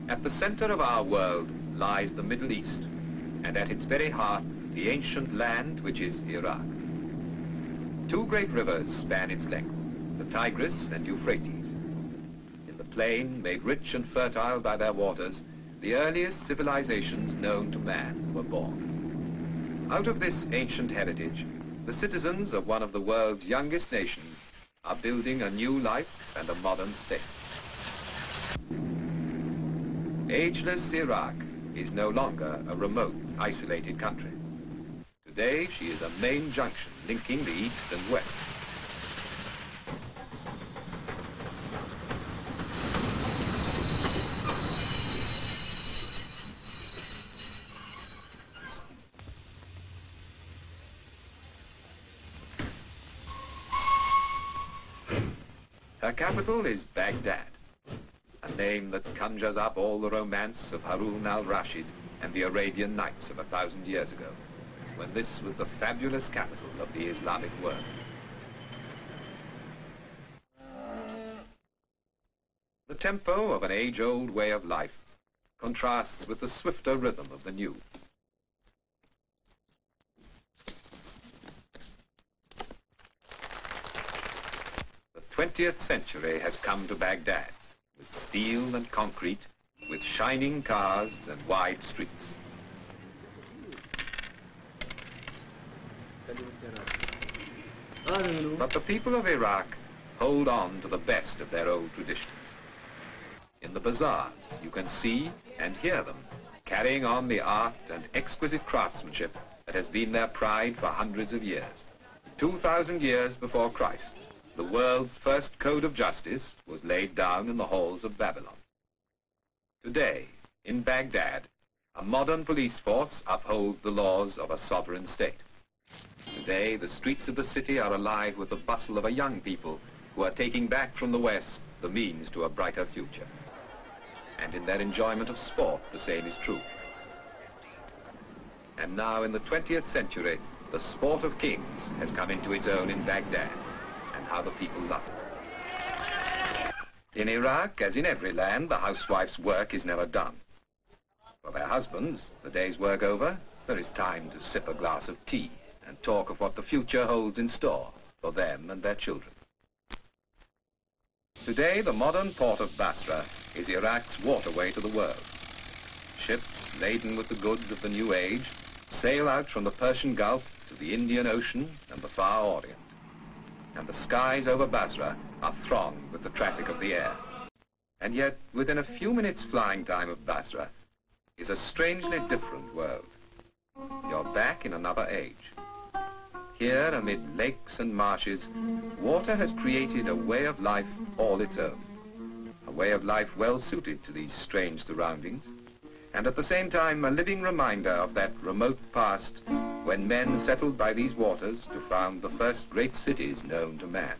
At the center of our world lies the Middle East, and at its very heart, the ancient land which is Iraq. Two great rivers span its length, the Tigris and Euphrates. In the plain, made rich and fertile by their waters, the earliest civilizations known to man were born. Out of this ancient heritage, the citizens of one of the world's youngest nations are building a new life and a modern state. Ageless Iraq is no longer a remote, isolated country. Today, she is a main junction linking the East and West. Her capital is Baghdad, a name that conjures up all the romance of Harun al-Rashid and the Arabian Nights of 1,000 years ago, when this was the fabulous capital of the Islamic world. The tempo of an age-old way of life contrasts with the swifter rhythm of the new. The 20th century has come to Baghdad, with steel and concrete, with shining cars and wide streets. But the people of Iraq hold on to the best of their old traditions. In the bazaars, you can see and hear them carrying on the art and exquisite craftsmanship that has been their pride for hundreds of years. 2,000 years before Christ, the world's first code of justice was laid down in the halls of Babylon. Today, in Baghdad, a modern police force upholds the laws of a sovereign state. Today, the streets of the city are alive with the bustle of a young people who are taking back from the West the means to a brighter future. And in their enjoyment of sport, the same is true. And now, in the 20th century, the sport of kings has come into its own in Baghdad, and how the people love it. In Iraq, as in every land, the housewife's work is never done. For their husbands, the day's work over, there is time to sip a glass of tea and talk of what the future holds in store for them and their children. Today, the modern port of Basra is Iraq's waterway to the world. Ships laden with the goods of the new age sail out from the Persian Gulf to the Indian Ocean and the Far Orient. And the skies over Basra are thronged with the traffic of the air. And yet, within a few minutes flying time of Basra is a strangely different world. You're back in another age. Here, amid lakes and marshes, water has created a way of life all its own. A way of life well suited to these strange surroundings, and at the same time a living reminder of that remote past when men settled by these waters to found the first great cities known to man.